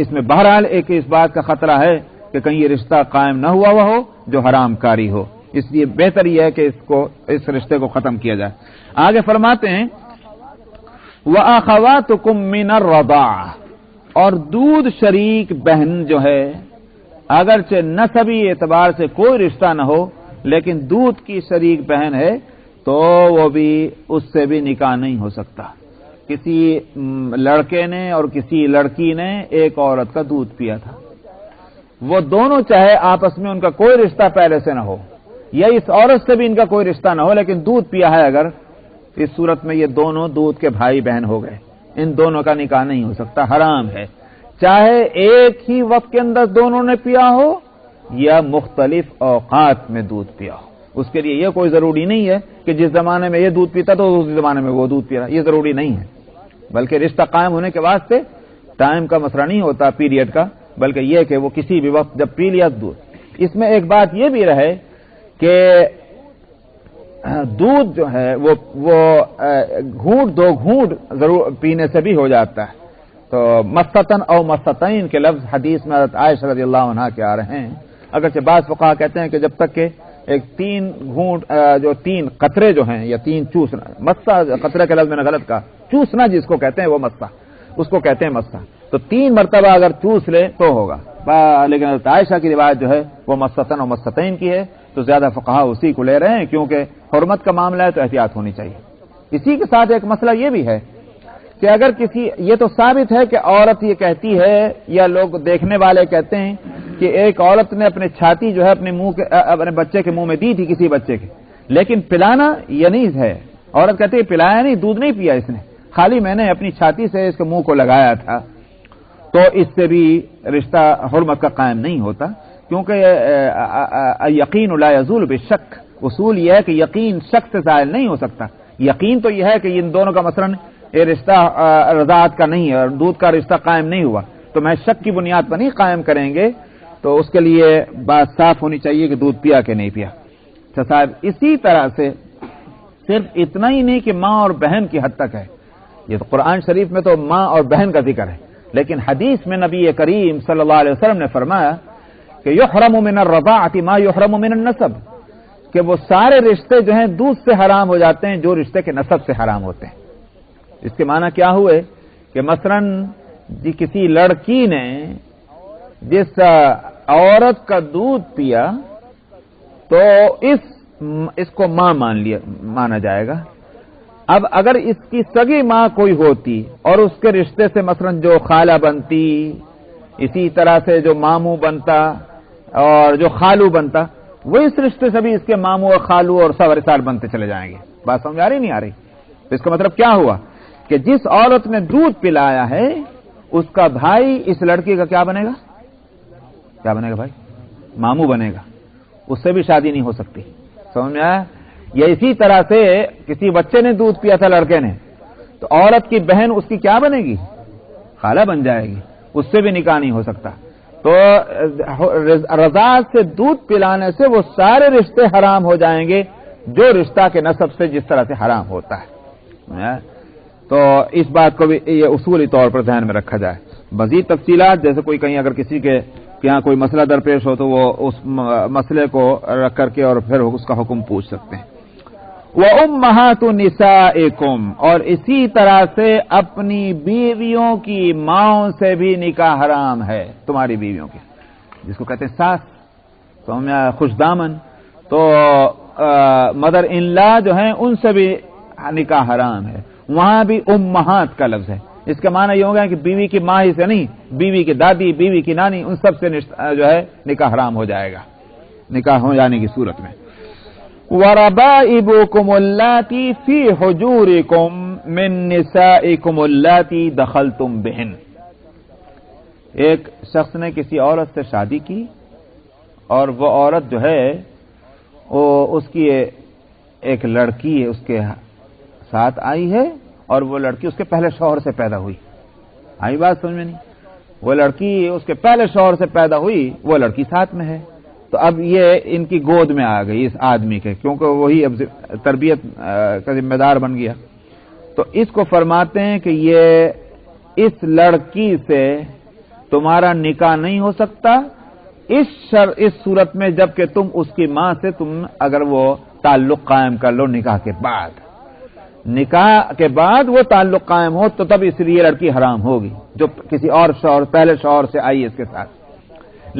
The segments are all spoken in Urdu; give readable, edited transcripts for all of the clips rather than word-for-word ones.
اس میں بہرحال ایک اس بات کا خطرہ ہے کہ کہیں یہ رشتہ قائم نہ ہوا ہو جو حرام کاری ہو، اس لیے بہتر یہ ہے کہ اس رشتے کو ختم کیا جائے۔ آگے فرماتے ہیں وَأَخَوَاتُكُم مِّنَ الرَّضَاعَةِ، اور دودھ شریک بہن جو ہے اگرچہ نسبی اعتبار سے کوئی رشتہ نہ ہو لیکن دودھ کی شریک بہن ہے تو وہ بھی اس سے بھی نکاح نہیں ہو سکتا۔ کسی لڑکے نے اور کسی لڑکی نے ایک عورت کا دودھ پیا تھا، وہ دونوں چاہے آپس میں ان کا کوئی رشتہ پہلے سے نہ ہو یا اس عورت سے بھی ان کا کوئی رشتہ نہ ہو لیکن دودھ پیا ہے، اگر اس صورت میں یہ دونوں دودھ کے بھائی بہن ہو گئے، ان دونوں کا نکاح نہیں ہو سکتا، حرام ہے، چاہے ایک ہی وقت کے اندر دونوں نے پیا ہو یا مختلف اوقات میں دودھ پیا ہو۔ اس کے لیے یہ کوئی ضروری نہیں ہے کہ جس زمانے میں یہ دودھ پیتا تو اس زمانے میں وہ دودھ پی رہا، یہ ضروری نہیں ہے، بلکہ رشتہ قائم ہونے کے واسطے ٹائم کا مسئلہ نہیں ہوتا، پیریڈ کا، بلکہ یہ کہ وہ کسی بھی وقت جب پی لیا دودھ۔ اس میں ایک بات یہ بھی رہے کہ دودھ جو ہے وہ گھونٹ دو گھونٹ ضرور پینے سے بھی ہو جاتا ہے، تو مستن او مستین کے لفظ حدیث میں حضرت عائشہ رضی اللہ عنہا کے آ رہے ہیں، اگرچہ بعض فقہا کہتے ہیں کہ جب تک کہ ایک تین گھونٹ جو تین قطرے جو ہیں یا تین چوسنا، مسا قطرے کے لفظ میں نے غلط کہا، چوسنا جس کو کہتے ہیں وہ مسا، اس کو کہتے ہیں مسا، تو 3 مرتبہ اگر چوس لے تو ہوگا، لیکن حضرت عائشہ کی روایت جو ہے وہ مستن اور مستین کی ہے، تو زیادہ فقہا اسی کو لے رہے ہیں کیونکہ حرمت کا معاملہ ہے تو احتیاط ہونی چاہیے۔ اسی کے ساتھ ایک مسئلہ یہ بھی ہے کہ اگر یہ تو ثابت ہے کہ عورت یہ کہتی ہے یا لوگ دیکھنے والے کہتے ہیں کہ ایک عورت نے اپنے چھاتی جو ہے اپنے بچے کے منہ میں دی تھی کسی بچے کے، لیکن پلانا یہ نہیں ہے، عورت کہتی ہے پلایا نہیں، دودھ نہیں پیا اس نے، خالی میں نے اپنی چھاتی سے اس کے منہ کو لگایا تھا، تو اس سے بھی رشتہ حرمت کا قائم نہیں ہوتا، کیونکہ یقین لا یزول بالشک، اصول یہ ہے کہ یقین شک سے زائل نہیں ہو سکتا۔ یقین تو یہ ہے کہ ان دونوں کا مثلاً یہ رشتہ رضاعت کا نہیں ہے اور دودھ کا رشتہ قائم نہیں ہوا، تو میں شک کی بنیاد پر نہیں قائم کریں گے، تو اس کے لیے بات صاف ہونی چاہیے کہ دودھ پیا کہ نہیں پیا۔ اچھا صاحب، اسی طرح سے صرف اتنا ہی نہیں کہ ماں اور بہن کی حد تک ہے، یہ تو قرآن شریف میں تو ماں اور بہن کا ذکر ہے، لیکن حدیث میں نبی کریم صلی اللہ علیہ وسلم نے فرمایا کہ یحرم من الرضاعۃ ما یحرم من النسب، کہ وہ سارے رشتے جو ہیں دودھ سے حرام ہو جاتے ہیں جو رشتے کے نسب سے حرام ہوتے ہیں۔ اس کے معنی کیا ہوئے کہ مثلا کسی لڑکی نے جس عورت کا دودھ پیا تو اس کو ماں مانا جائے گا۔ اب اگر اس کی سگی ماں کوئی ہوتی اور اس کے رشتے سے مثلا جو خالہ بنتی، اسی طرح سے جو ماموں بنتا اور جو خالو بنتا، وہ اس رشتے سے بھی اس کے ماموں اور خالو اور سوارثار بنتے چلے جائیں گے۔ بات سمجھ آ رہی نہیں آ رہی؟ تو اس کا مطلب کیا ہوا کہ جس عورت نے دودھ پلایا ہے اس کا بھائی اس لڑکی کا کیا بنے گا؟ کیا بنے گا بھائی؟ ماموں بنے گا، اس سے بھی شادی نہیں ہو سکتی۔ سمجھ میں آیا؟ یا اسی طرح سے کسی بچے نے دودھ پیا تھا لڑکے نے، تو عورت کی بہن اس کی کیا بنے گی؟ خالہ بن جائے گی، اس سے بھی نکاح نہیں ہو سکتا۔ تو رضاعت سے دودھ پلانے سے وہ سارے رشتے حرام ہو جائیں گے جو رشتہ کے نسب سے جس طرح سے حرام ہوتا ہے۔ تو اس بات کو بھی یہ اصولی طور پر ذہن میں رکھا جائے۔ مزید تفصیلات جیسے کوئی کہیں اگر کسی کے یہاں کوئی مسئلہ درپیش ہو تو وہ اس مسئلے کو رکھ کر کے اور پھر اس کا حکم پوچھ سکتے ہیں۔ وَأُمَّهَاتُ نِسَائِكُمْ، اور اسی طرح سے اپنی بیویوں کی ماؤں سے بھی نکاح حرام ہے، تمہاری بیویوں کی، جس کو کہتے ہیں ساس، تو ہم خوش دامن، تو مدر ان لا جو ہیں ان سے بھی نکاح حرام ہے۔ وہاں بھی امہات کا لفظ ہے، اس کا معنی یہ ہوگا کہ بیوی کی ماں ہی سے نہیں، بیوی کی دادی، بیوی کی نانی، ان سب سے جو ہے نکاح حرام ہو جائے گا نکاح ہو جانے کی صورت میں۔ وَرَبَائِبُكُمُ اللَّاتِي فِي حُجُورِكُم مِّن نِّسَائِكُمُ اللَّاتِي دَخَلْتُم بِهِنَّ، ایک شخص نے کسی عورت سے شادی کی اور وہ عورت جو ہے وہ اس کی ایک لڑکی اس کے ساتھ آئی ہے اور وہ لڑکی اس کے پہلے شوہر سے پیدا ہوئی۔ آئی بات سمجھ میں نہیں؟ وہ لڑکی اس کے پہلے شوہر سے پیدا ہوئی، وہ لڑکی ساتھ میں ہے، تو اب یہ ان کی گود میں آ گئی اس آدمی کے، کیونکہ وہی اب تربیت کا ذمہ دار بن گیا۔ تو اس کو فرماتے ہیں کہ یہ اس لڑکی سے تمہارا نکاح نہیں ہو سکتا اس صورت میں جبکہ تم اس کی ماں سے تم اگر وہ تعلق قائم کر لو نکاح کے بعد وہ تعلق قائم ہو تو تب اس لیے لڑکی حرام ہوگی جو کسی اور شوہر پہلے شوہر سے آئی اس کے ساتھ.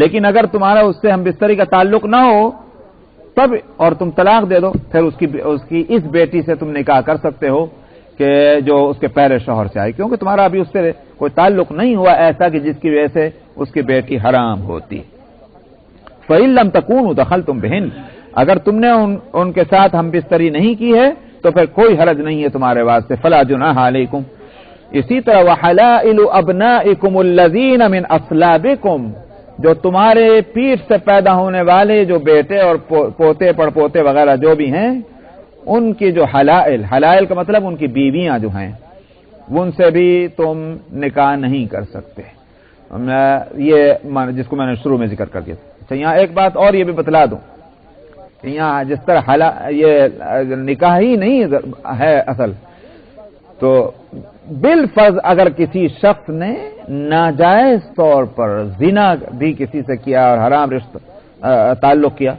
لیکن اگر تمہارا اس سے ہم بستری کا تعلق نہ ہو تب اور تم طلاق دے دو پھر اس کی اس بیٹی سے تم نکاح کر سکتے ہو کہ جو اس کے پہلے شوہر سے آئی, کیونکہ تمہارا ابھی اس سے کوئی تعلق نہیں ہوا ایسا کہ جس کی وجہ سے اس کی بیٹی حرام ہوتی. فَإِن لَّمْ تَكُونُوا دَخَلْتُمْ بِهِنَّ, اگر تم نے ان کے ساتھ ہم بستری نہیں کی ہے تو پھر کوئی حرج نہیں ہے تمہارے واسطے. فَلَا جُنَاحَ عَلَيْكُمْ. اسی طرح وَحَلَائِلُ أَبْنَائِكُمُ الَّذِينَ مِنْ أَصْلَابِكُمْ, جو تمہارے پیٹ سے پیدا ہونے والے جو بیٹے اور پوتے پڑپوتے وغیرہ جو بھی ہیں ان کی جو حلائل کا مطلب ان کی بیویاں جو ہیں ان سے بھی تم نکاح نہیں کر سکتے. یہ جس کو میں نے شروع میں ذکر کر دیا. اچھا, یہاں ایک بات اور یہ بھی بتلا دوں کہ یہاں جس طرح یہ نکاح ہی نہیں ہے اصل, تو بالفرض اگر کسی شخص نے ناجائز طور پر زنا بھی کسی سے کیا اور حرام رشتہ تعلق کیا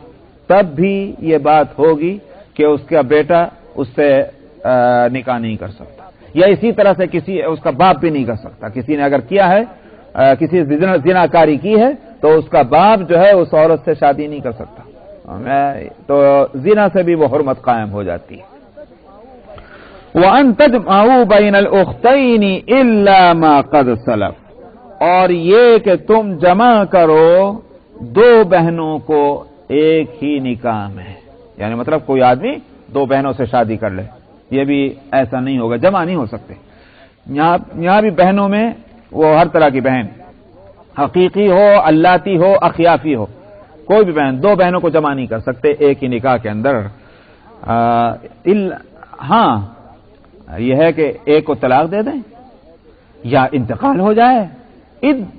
تب بھی یہ بات ہوگی کہ اس کا بیٹا اس سے نکاح نہیں کر سکتا, یا اسی طرح سے اس کا باپ بھی نہیں کر سکتا. کسی نے اگر کیا ہے کسی زنا کاری کی ہے تو اس کا باپ جو ہے اس عورت سے شادی نہیں کر سکتا, تو زنا سے بھی وہ حرمت قائم ہو جاتی ہے. وَأَن تَجْمَعُوا بَيْنَ الْأُخْتَيْنِ إِلَّا مَا قَدْ سَلَفَ, اور یہ کہ تم جمع کرو دو بہنوں کو ایک ہی نکاح میں, یعنی مطلب کوئی آدمی دو بہنوں سے شادی کر لے, یہ بھی ایسا نہیں ہوگا, جمع نہیں ہو سکتے. یہاں بھی بہنوں میں وہ ہر طرح کی بہن, حقیقی ہو, اللاتی ہو, اخیافی ہو, کوئی بھی بہن, دو بہنوں کو جمع نہیں کر سکتے ایک ہی نکاح کے اندر. ہاں یہ ہے کہ ایک کو طلاق دے دیں یا انتقال ہو جائے,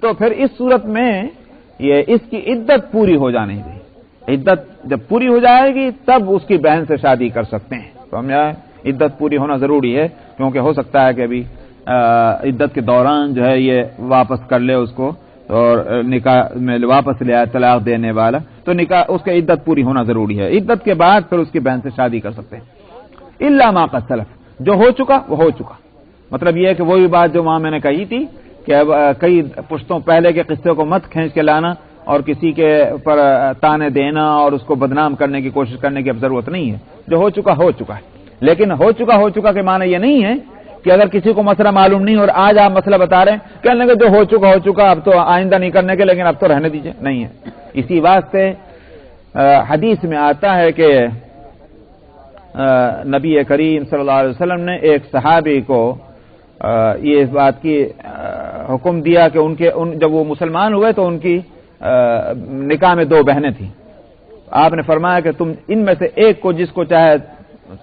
تو پھر اس صورت میں یہ اس کی عدت پوری ہو جانی چاہیے. عدت جب پوری ہو جائے گی تب اس کی بہن سے شادی کر سکتے ہیں. تو ہم عدت پوری ہونا ضروری ہے, کیونکہ ہو سکتا ہے کہ ابھی عدت کے دوران جو ہے یہ واپس کر لے اس کو اور نکاح میں واپس لے آئے طلاق دینے والا, تو نکاح اس کی عدت پوری ہونا ضروری ہے. عدت کے بعد پھر اس کی بہن سے شادی کر سکتے ہیں. الا ما قد سلف, جو ہو چکا وہ ہو چکا. مطلب یہ ہے کہ وہی بات جو وہاں میں نے کہی تھی کہ اب کئی پشتوں پہلے کے قصے کو مت کھینچ کے لانا اور کسی کے پر تانے دینا اور اس کو بدنام کرنے کی کوشش کرنے کی اب ضرورت نہیں ہے. جو ہو چکا ہے. لیکن ہو چکا کے معنی یہ نہیں ہے کہ اگر کسی کو مسئلہ معلوم نہیں اور آج آپ مسئلہ بتا رہے ہیں کہنے لگے جو ہو چکا اب تو آئندہ نہیں کرنے کے, لیکن اب تو رہنے دیجئے, نہیں ہے. اسی واسطے حدیث میں آتا ہے کہ نبی کریم صلی اللہ علیہ وسلم نے ایک صحابی کو یہ اس بات کی حکم دیا کہ جب وہ مسلمان ہوئے تو ان کی نکاح میں دو بہنیں تھیں. آپ نے فرمایا کہ تم ان میں سے ایک کو جس کو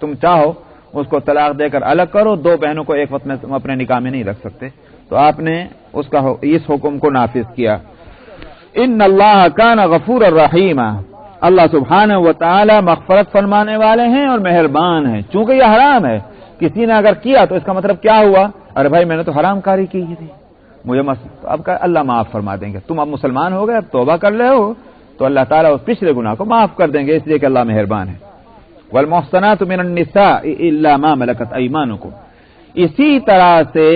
تم چاہو اس کو طلاق دے کر الگ کرو, دو بہنوں کو ایک وقت میں تم اپنے نکاح میں نہیں رکھ سکتے. تو آپ نے اس حکم کو نافذ کیا. ان اللہ کان غفور الرحیم, اللہ سبحانہ و تعالی مغفرت فرمانے والے ہیں اور مہربان ہیں. چونکہ یہ حرام ہے, کسی نے اگر کیا تو اس کا مطلب کیا ہوا, ارے بھائی میں نے تو حرام کاری کی تھی, مجھے اب اللہ معاف فرما دیں گے. تم اب مسلمان ہو گئے, اب توبہ کر لے ہو تو اللہ تعالیٰ اس پچھلے گناہ کو معاف کر دیں گے, اس لیے کہ اللہ مہربان ہے. والمحصنات من النساء الا ما ملكت ايمانكم, اسی طرح سے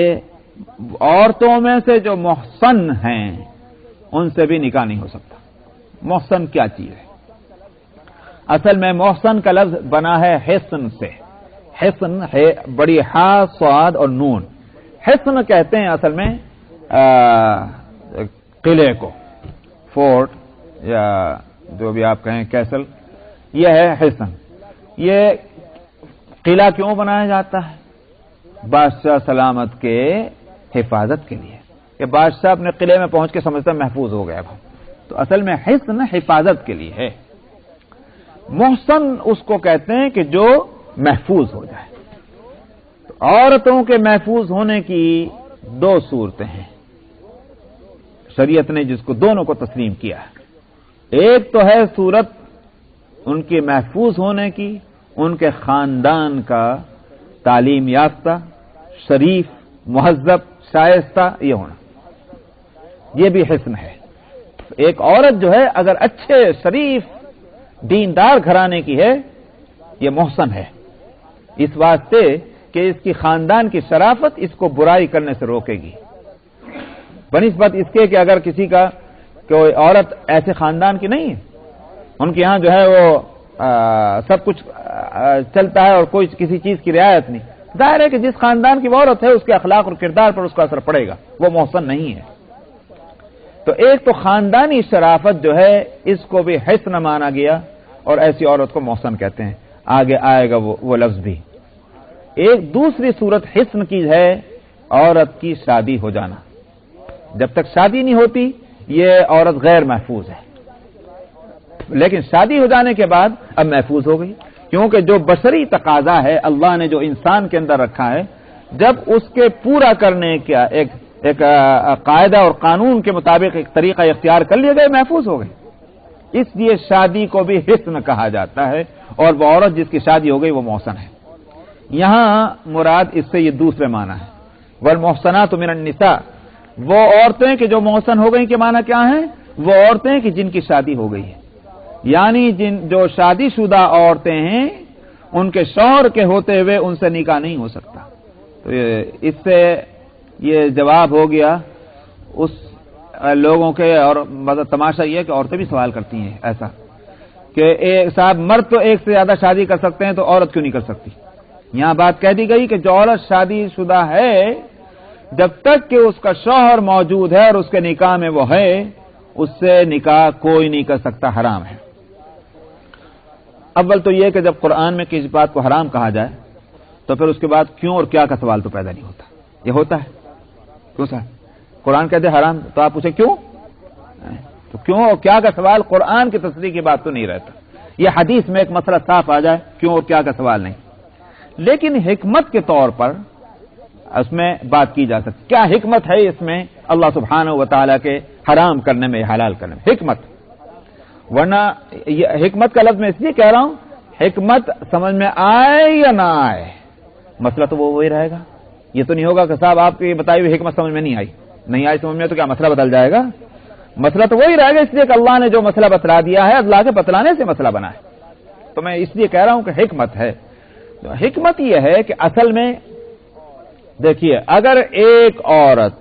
عورتوں میں سے جو محصن ہیں ان سے بھی نکاح نہیں ہو سکتا. محصن کیا چیز ہے؟ اصل میں محصن کا لفظ بنا ہے حسن سے. حسن ہے بڑی ہا صاد اور نون. حسن کہتے ہیں اصل میں قلعے کو, فورٹ یا جو بھی آپ کہیں کیسل, یہ ہے حسن. یہ قلعہ کیوں بنایا جاتا ہے؟ بادشاہ سلامت کے حفاظت کے لیے, کہ بادشاہ اپنے قلعے میں پہنچ کے سمجھتا محفوظ ہو گیا. تو اصل میں حسن حفاظت کے لیے ہے. محسن اس کو کہتے ہیں کہ جو محفوظ ہو جائے. تو عورتوں کے محفوظ ہونے کی دو صورتیں ہیں شریعت نے جس کو دونوں کو تسلیم کیا ہے. ایک تو ہے صورت ان کے محفوظ ہونے کی, ان کے خاندان کا تعلیم یافتہ, شریف, مہذب, شائستہ یہ ہونا. یہ بھی حسن ہے. ایک عورت جو ہے اگر اچھے شریف دیندار گھرانے کی ہے یہ محسن ہے، اس واسطے کہ اس کی خاندان کی شرافت اس کو برائی کرنے سے روکے گی، بنسبت اس کے کہ اگر کسی کا کوئی عورت ایسے خاندان کی نہیں ہے، ان کے ہاں جو ہے وہ سب کچھ چلتا ہے اور کوئی کسی چیز کی رعایت نہیں، ظاہر ہے کہ جس خاندان کی وہ عورت ہے اس کے اخلاق اور کردار پر اس کا اثر پڑے گا، وہ محسن نہیں ہے. تو ایک تو خاندانی شرافت جو ہے اس کو بھی حسن مانا گیا اور ایسی عورت کو محسن کہتے ہیں، آگے آئے گا وہ لفظ بھی. ایک دوسری صورت حسن کی ہے عورت کی شادی ہو جانا. جب تک شادی نہیں ہوتی یہ عورت غیر محفوظ ہے، لیکن شادی ہو جانے کے بعد اب محفوظ ہو گئی، کیونکہ جو بشری تقاضا ہے اللہ نے جو انسان کے اندر رکھا ہے، جب اس کے پورا کرنے کا ایک قاعدہ اور قانون کے مطابق ایک طریقہ اختیار کر لیا گئے، محفوظ ہو گئے. اس لیے شادی کو بھی حسن کہا جاتا ہے اور وہ عورت جس کی شادی ہو گئی وہ محسن ہے. یہاں مراد اس سے یہ دوسرے معنی ہے. والمحسنات من النساء، وہ عورتیں کہ جو محسن ہو گئی کے معنی کیا ہیں؟ وہ عورتیں کہ جن کی شادی ہو گئی ہے، یعنی جو شادی شدہ عورتیں ہیں ان کے شوہر کے ہوتے ہوئے ان سے نکاح نہیں ہو سکتا. تو اس سے یہ جواب ہو گیا اس لوگوں کے. اور تماشا یہ ہے کہ عورتیں بھی سوال کرتی ہیں ایسا کہ صاحب مرد تو ایک سے زیادہ شادی کر سکتے ہیں تو عورت کیوں نہیں کر سکتی؟ یہاں بات کہہ دی گئی کہ جو عورت شادی شدہ ہے جب تک کہ اس کا شوہر موجود ہے اور اس کے نکاح میں وہ ہے، اس سے نکاح کوئی نہیں کر سکتا، حرام ہے. اول تو یہ کہ جب قرآن میں کسی بات کو حرام کہا جائے تو پھر اس کے بعد کیوں اور کیا کا سوال تو پیدا نہیں ہوتا. یہ ہوتا ہے کیوں صاحب؟ قرآن کہتے حرام تو آپ پوچھیں کیوں؟ تو کیوں اور کیا کا سوال قرآن کی تصریح کی بات تو نہیں رہتا. یہ حدیث میں ایک مسئلہ صاف آ جائے کیوں اور کیا کا سوال نہیں، لیکن حکمت کے طور پر اس میں بات کی جا سکتی. کیا حکمت ہے اس میں اللہ سبحانہ و تعالیٰ کے حرام کرنے میں، حلال کرنے میں؟ حکمت، ورنہ حکمت کا لفظ میں اس لیے کہہ رہا ہوں حکمت سمجھ میں آئے یا نہ آئے مسئلہ تو وہی رہے گا. یہ تو نہیں ہوگا کہ صاحب آپ کی بتائی ہوئی حکمت سمجھ میں نہیں آئی سمجھ میں تو کیا مسئلہ بدل جائے گا؟ مسئلہ تو وہی رہے گا، اس لیے کہ اللہ نے جو مسئلہ بتلا دیا ہے اللہ کے بتلانے سے مسئلہ بنا ہے. تو میں اس لیے کہہ رہا ہوں کہ حکمت ہے. حکمت یہ ہے کہ اصل میں دیکھیے اگر ایک عورت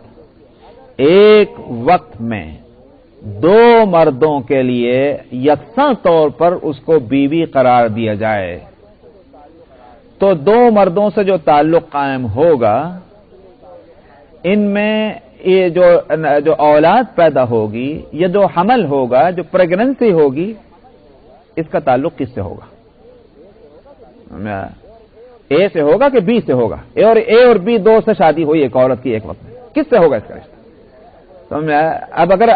ایک وقت میں دو مردوں کے لیے یکساں طور پر اس کو بیوی قرار دیا جائے تو دو مردوں سے جو تعلق قائم ہوگا ان میں یہ جو اولاد پیدا ہوگی، یہ جو حمل ہوگا، جو پریگننسی ہوگی، اس کا تعلق کس سے ہوگا؟ اے سے ہوگا کہ بی سے ہوگا؟ اے اور بی دو سے شادی ہوئی ایک عورت کی ایک وقت میں، کس سے ہوگا اس کا رشتہ؟ اب اگر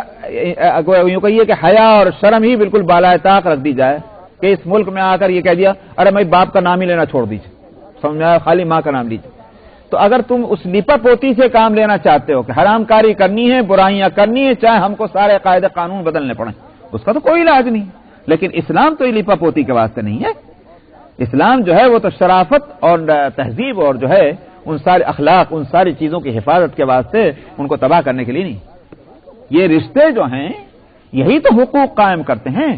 یوں کہیے کہ حیا اور شرم ہی بالکل بالائے طاق رکھ دی جائے کہ اس ملک میں آ کر یہ کہہ دیا ارے میں باپ کا نام ہی لینا چھوڑ دیجیے، سمجھا، خالی ماں کا نام لیجیے، تو اگر تم اس لیپا پوتی سے کام لینا چاہتے ہو کہ حرام کاری کرنی ہے، برائیاں کرنی ہے، چاہے ہم کو سارے قاعدے قانون بدلنے پڑیں، اس کا تو کوئی علاج نہیں. لیکن اسلام تو یہ لیپا پوتی کے واسطے نہیں ہے. اسلام جو ہے وہ تو شرافت اور تہذیب اور جو ہے ان سارے اخلاق، ان ساری چیزوں کی حفاظت کے واسطے، ان کو تباہ کرنے کے لیے نہیں. یہ رشتے جو ہیں یہی تو حقوق قائم کرتے ہیں.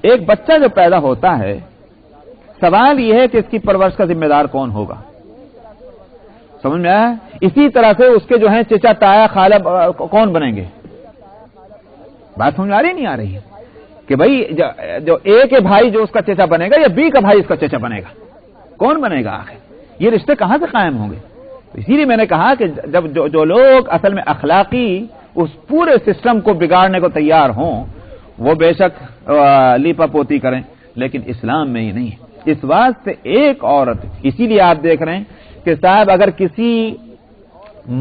ایک بچہ جو پیدا ہوتا ہے سوال یہ ہے کہ اس کی پرورش کا ذمہ دار کون ہوگا؟ سمجھ میں آیا؟ اسی طرح سے اس کے جو ہیں چچا، تایا، خالہ کون بنیں گے؟ بات سمجھ آ رہی نہیں آ رہی ہے کہ بھائی جو اے کے بھائی جو اس کا چچا بنے گا یا بی کا بھائی اس کا چچا بنے گا، کون بنے گا آخر؟ یہ رشتے کہاں سے قائم ہوں گے؟ اسی لیے میں نے کہا کہ جب جو لوگ اصل میں اخلاقی اس پورے سسٹم کو بگاڑنے کو تیار ہوں وہ بے شک لیپا پوتی کریں، لیکن اسلام میں ہی نہیں ہے. اس واسطے ایک عورت، اسی لیے آپ دیکھ رہے ہیں کہ صاحب اگر کسی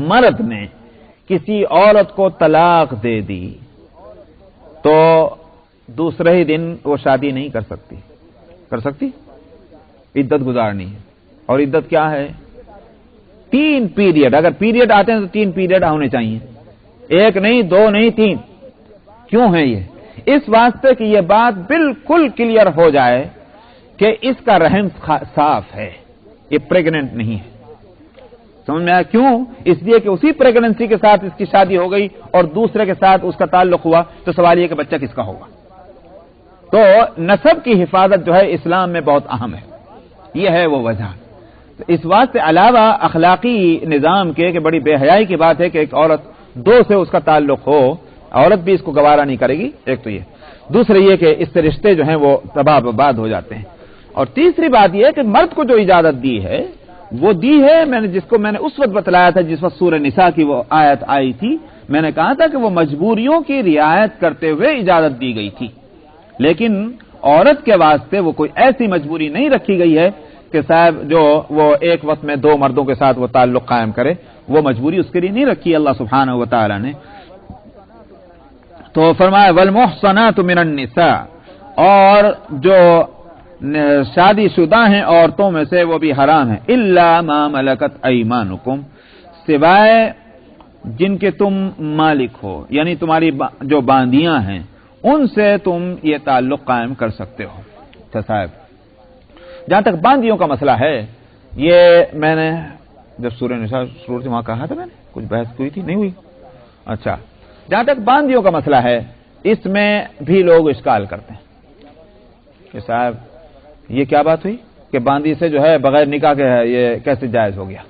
مرد نے کسی عورت کو طلاق دے دی تو دوسرے ہی دن وہ شادی نہیں کر سکتی، عدت گزارنی ہے. اور عدت کیا ہے؟ 3 پیریڈ. اگر پیریڈ آتے ہیں تو 3 پیریڈ ہونے چاہیے، 1 نہیں، 2 نہیں، 3. کیوں ہے یہ؟ اس واسطے کہ یہ بات بالکل کلیئر ہو جائے کہ اس کا رحم صاف ہے، یہ پریگننٹ نہیں ہے. سمجھ میں آیا؟ کیوں؟ اس لیے کہ اسی پریگننسی کے ساتھ اس کی شادی ہو گئی اور دوسرے کے ساتھ اس کا تعلق ہوا، تو سوال یہ کہ بچہ کس کا ہوگا؟ تو نسب کی حفاظت جو ہے اسلام میں بہت اہم ہے، یہ ہے وہ وجہ۔ اس واسطے علاوہ اخلاقی نظام کے کہ بڑی بے حیائی کی بات ہے کہ ایک عورت دو سے اس کا تعلق ہو، عورت بھی اس کو گوارا نہیں کرے گی، ایک تو یہ، دوسرے یہ کہ اس سے رشتے جو ہیں وہ تباہ برباد ہو جاتے ہیں، اور تیسری بات یہ ہے کہ مرد کو جو اجازت دی ہے وہ دی ہے، جس کو میں نے اس وقت بتلایا تھا جس وقت سورہ نساء کی وہ آیت آئی تھی، میں نے کہا تھا کہ وہ مجبوریوں کی رعایت کرتے ہوئے اجازت دی گئی تھی، لیکن عورت کے واسطے وہ کوئی ایسی مجبوری نہیں رکھی گئی ہے کہ صاحب جو وہ ایک وقت میں دو مردوں کے ساتھ وہ تعلق قائم کرے، وہ مجبوری اس کے لیے نہیں رکھی اللہ سبحانہ و تعالی نے۔ تو فرمایا والمحصنات من النساء، اور جو شادی شدہ ہیں عورتوں میں سے وہ بھی حرام ہیں، الا ما ملکت ایمانکم، سوائے جن کے تم مالک ہو، یعنی تمہاری جو باندیاں ہیں ان سے تم یہ تعلق قائم کر سکتے ہو۔ اچھا صاحب، جہاں تک باندیوں کا مسئلہ ہے، یہ میں نے جب سورہ نساء شروع سے وہاں کہا تھا، میں نے کچھ بحث ہوئی تھی، نہیں ہوئی؟ اچھا، جہاں تک باندیوں کا مسئلہ ہے، اس میں بھی لوگ اشکال کرتے ہیں کہ صاحب یہ کیا بات ہوئی کہ باندی سے جو ہے بغیر نکاح کے ہے، یہ کیسے جائز ہو گیا؟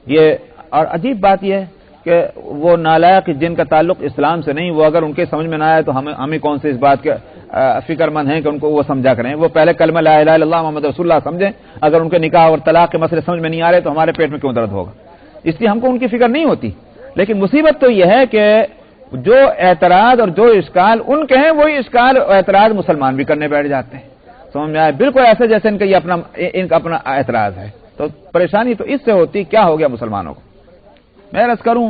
یہ اور عجیب بات یہ ہے کہ وہ نالائق جن کا تعلق اسلام سے نہیں، وہ اگر ان کے سمجھ میں نہ آئے تو ہمیں کون سے اس بات کے فکر مند ہیں کہ ان کو وہ سمجھا کریں، وہ پہلے کلمہ لا الہ الا اللہ محمد رسول اللہ سمجھیں، اگر ان کے نکاح اور طلاق کے مسئلے سمجھ میں نہیں آ رہے تو ہمارے پیٹ میں کیوں درد ہوگا؟ اس لیے ہم کو ان کی فکر نہیں ہوتی، لیکن مصیبت تو یہ ہے کہ جو اعتراض اور جو اشکال ان کے ہیں، وہی اشکال اور اعتراض مسلمان بھی کرنے بیٹھ جاتے ہیں، سمجھ میں آئے؟ بالکل ایسے جیسے ان کا اپنا اعتراض ہے، تو پریشانی تو اس سے ہوتی، کیا ہو گیا مسلمانوں کو؟ میں عرض کروں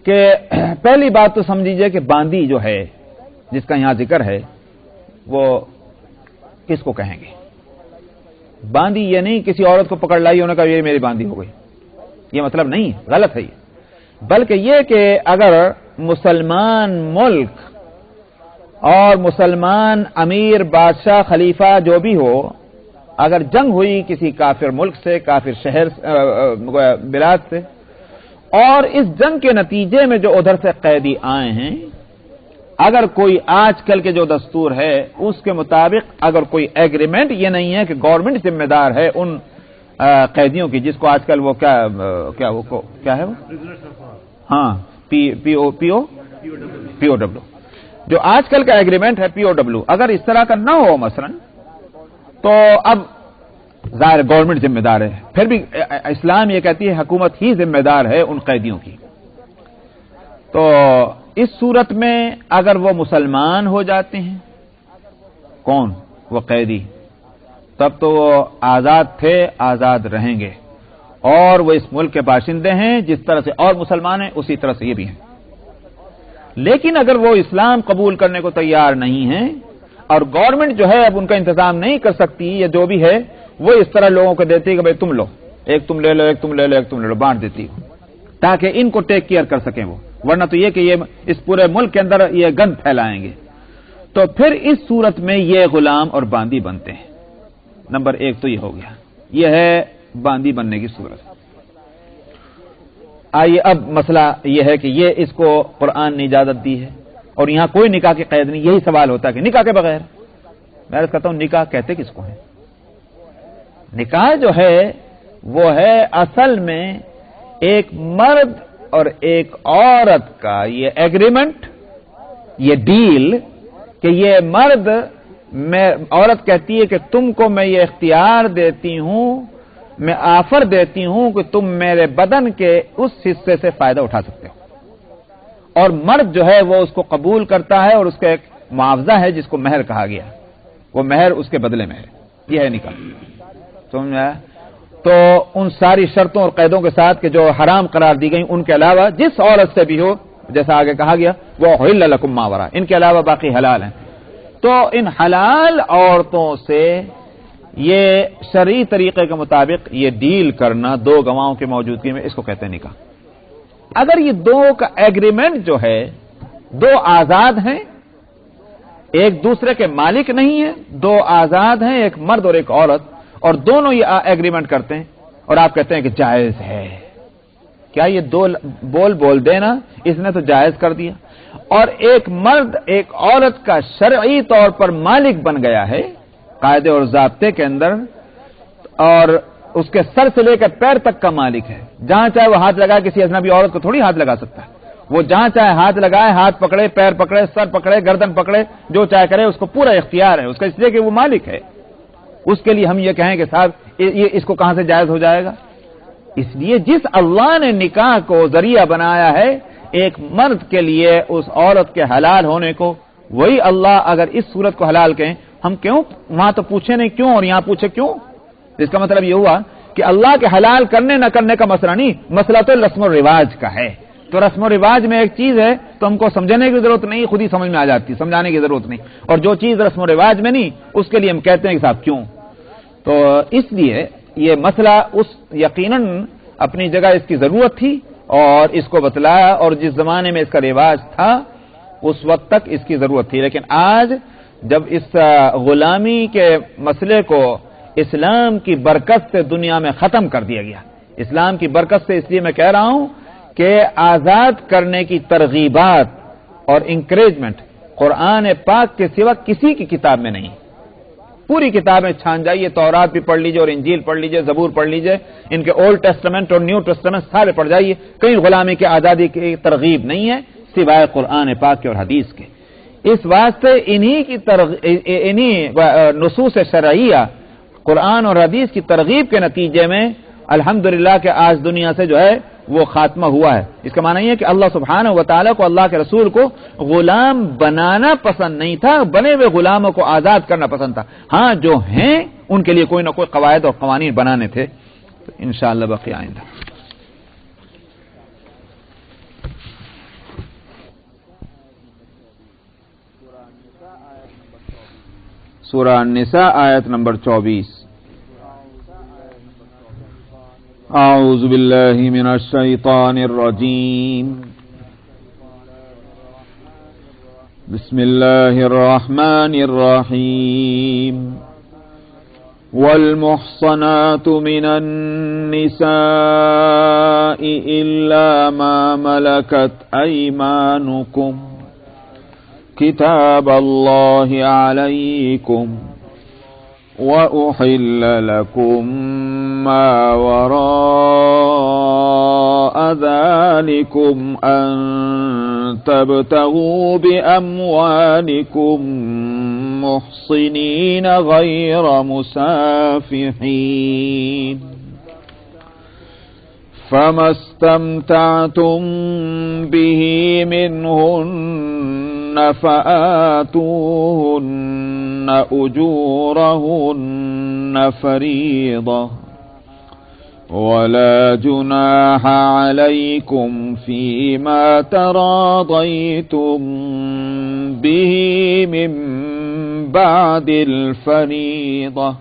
کہ پہلی بات تو سمجھیے کہ باندی جو ہے جس کا یہاں ذکر ہے وہ کس کو کہیں گے؟ باندی یہ نہیں کسی عورت کو پکڑ لائی ہونے کا یہ میری باندی ہو گئی، یہ مطلب نہیں ہے، غلط ہے یہ، بلکہ یہ کہ اگر مسلمان ملک اور مسلمان امیر بادشاہ خلیفہ جو بھی ہو، اگر جنگ ہوئی کسی کافر ملک سے، کافر شہر بلاد سے، اور اس جنگ کے نتیجے میں جو ادھر سے قیدی آئے ہیں، اگر کوئی آج کل کے جو دستور ہے اس کے مطابق اگر کوئی ایگریمنٹ یہ نہیں ہے کہ گورنمنٹ ذمہ دار ہے ان قیدیوں کی، جس کو آج کل وہ کیا ہے وہ ہاں پی او ڈبلو، جو آج کل کا ایگریمنٹ ہے پی او ڈبلو، اگر اس طرح کا نہ ہو مثلا، تو اب ظاہر گورنمنٹ ذمہ دار ہے، پھر بھی اسلام یہ کہتی ہے حکومت ہی ذمہ دار ہے ان قیدیوں کی، تو اس صورت میں اگر وہ مسلمان ہو جاتے ہیں، کون؟ وہ قیدی، تب تو وہ آزاد تھے، آزاد رہیں گے، اور وہ اس ملک کے باشندے ہیں، جس طرح سے اور مسلمان ہیں اسی طرح سے یہ بھی ہیں۔ لیکن اگر وہ اسلام قبول کرنے کو تیار نہیں ہیں اور گورنمنٹ جو ہے اب ان کا انتظام نہیں کر سکتی، یا جو بھی ہے وہ اس طرح لوگوں کو دیتی ہے کہ بھئی تم لو، ایک تم لے لو، ایک تم لے لو، ایک تم لے لو، بانٹ دیتی ہے تاکہ ان کو ٹیک کیئر کر سکیں وہ، ورنہ تو یہ کہ یہ اس پورے ملک کے اندر یہ گند پھیلائیں گے، تو پھر اس صورت میں یہ غلام اور باندی بنتے ہیں۔ نمبر ایک تو یہ ہو گیا، یہ ہے باندی بننے کی صورت۔ آئیے اب مسئلہ یہ ہے کہ یہ اس کو قرآن نے اجازت دی ہے اور یہاں کوئی نکاح کی قید نہیں، یہی سوال ہوتا ہے کہ نکاح کے بغیر، میں عرض کرتا ہوں نکاح کہتے کس کو ہے؟ نکاح جو ہے وہ ہے اصل میں ایک مرد اور ایک عورت کا یہ ایگریمنٹ، یہ ڈیل کہ یہ مرد میں عورت کہتی ہے کہ تم کو میں یہ اختیار دیتی ہوں، میں آفر دیتی ہوں کہ تم میرے بدن کے اس حصے سے فائدہ اٹھا سکتے ہو، اور مرد جو ہے وہ اس کو قبول کرتا ہے اور اس کا ایک معاوضہ ہے جس کو مہر کہا گیا، وہ مہر اس کے بدلے میں ہے، یہ ہے نکاح، سمجھ میں آیا؟ تو ان ساری شرطوں اور قیدوں کے ساتھ کہ جو حرام قرار دی گئی ان کے علاوہ جس عورت سے بھی ہو، جیسا آگے کہا گیا وہ احل لکم ما وراء، ان کے علاوہ باقی حلال ہیں، تو ان حلال عورتوں سے یہ شرعی طریقے کے مطابق یہ ڈیل کرنا دو گواہوں کی موجودگی میں، اس کو کہتے ہیں نکاح۔ اگر یہ دو کا ایگریمنٹ جو ہے، دو آزاد ہیں، ایک دوسرے کے مالک نہیں ہیں، دو آزاد ہیں، ایک مرد اور ایک عورت، اور دونوں یہ ایگریمنٹ کرتے ہیں، اور آپ کہتے ہیں کہ جائز ہے. کیا یہ دو بول دینا اس نے تو جائز کر دیا؟ اور ایک مرد ایک عورت کا شرعی طور پر مالک بن گیا ہے قاعدے اور ضابطے کے اندر، اور اس کے سر سے لے کر پیر تک کا مالک ہے. جہاں چاہے وہ ہاتھ لگائے، کسی اجنبی عورت کو تھوڑی ہاتھ لگا سکتا ہے. وہ جہاں چاہے ہاتھ لگائے، ہاتھ پکڑے، پیر پکڑے، سر پکڑے، گردن پکڑے، جو چاہے کرے، اس کو پورا اختیار ہے اس کا، اس لیے کہ وہ مالک ہے. اس کے لیے ہم یہ کہیں کہ صاحب یہ اس کو کہاں سے جائز ہو جائے گا؟ اس لیے جس اللہ نے نکاح کو ذریعہ بنایا ہے ایک مرد کے لیے اس عورت کے حلال ہونے کو، وہی اللہ اگر اس صورت کو حلال کہیں، ہم کیوں وہاں تو پوچھے نہیں کیوں اور یہاں پوچھے کیوں؟ اس کا مطلب یہ ہوا کہ اللہ کے حلال کرنے نہ کرنے کا مسئلہ نہیں، مسئلہ تو رسم و رواج کا ہے. تو رسم و رواج میں ایک چیز ہے تو ہم کو سمجھنے کی ضرورت نہیں، خود ہی سمجھ میں آ جاتی، سمجھانے کی ضرورت نہیں. اور جو چیز رسم و رواج میں نہیں، اس کے لیے ہم کہتے ہیں کہ صاحب کیوں. تو اس لیے یہ مسئلہ اس یقیناً اپنی جگہ اس کی ضرورت تھی اور اس کو بتلایا، اور جس زمانے میں اس کا رواج تھا اس وقت تک اس کی ضرورت تھی. لیکن آج جب اس غلامی کے مسئلے کو اسلام کی برکت سے دنیا میں ختم کر دیا گیا، اسلام کی برکت سے اس لیے میں کہہ رہا ہوں کہ آزاد کرنے کی ترغیبات اور انکریجمنٹ قرآن پاک کے سوا کسی کی کتاب میں نہیں. پوری کتابیں چھان جائیے، تورات بھی پڑھ لیجئے اور انجیل پڑھ لیجئے، زبور پڑھ لیجئے، ان کے اولڈ ٹیسٹمنٹ اور نیو ٹیسٹمنٹ سارے پڑھ جائیے، کہیں غلامی کی آزادی کی ترغیب نہیں ہے سوائے قرآن پاک کے اور حدیث کے. اس واسطے انہی نصوص شرعیہ قرآن اور حدیث کی ترغیب کے نتیجے میں الحمدللہ کہ آج دنیا سے جو ہے وہ خاتمہ ہوا ہے. اس کا معنی یہ ہے کہ اللہ سبحانہ و تعالیٰ کو، اللہ کے رسول کو غلام بنانا پسند نہیں تھا، بنے ہوئے غلاموں کو آزاد کرنا پسند تھا. ہاں جو ہیں ان کے لیے کوئی نہ کوئی قواعد اور قوانین بنانے تھے. تو انشاءاللہ باقی آئندہ. سورہ النساء آیت نمبر 24. اعوذ باللہ من الشیطان الرجیم. بسم اللہ الرحمن الرحیم. والمحصنات من النساء إلا ما ملكت أيمانكم كتاب الله عليكم وأحل لكم ما وراء ذلكم أن تبتغوا بأموالكم محصنين غير مسافحين فما استمتعتم به منهن فآتوهن أجورهن فريضة ولا جناح عليكم فيما تراضيتم به من بعد الفريضة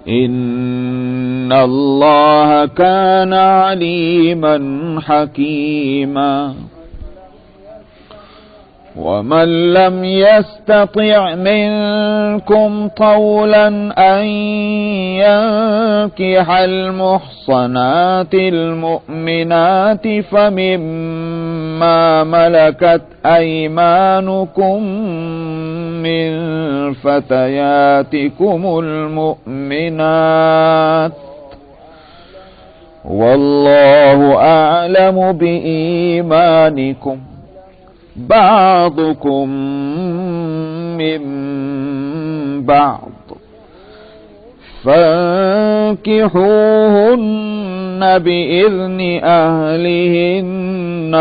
إن الله كان عليما حكيما. ومن لم يستطع منكم طولا أن ينكح المحصنات المؤمنات فمما ملكت أيمانكم من فتياتكم المؤمنات والله أعلم بإيمانكم بعضكم من بعض فانكحوهن بإذن أهلهن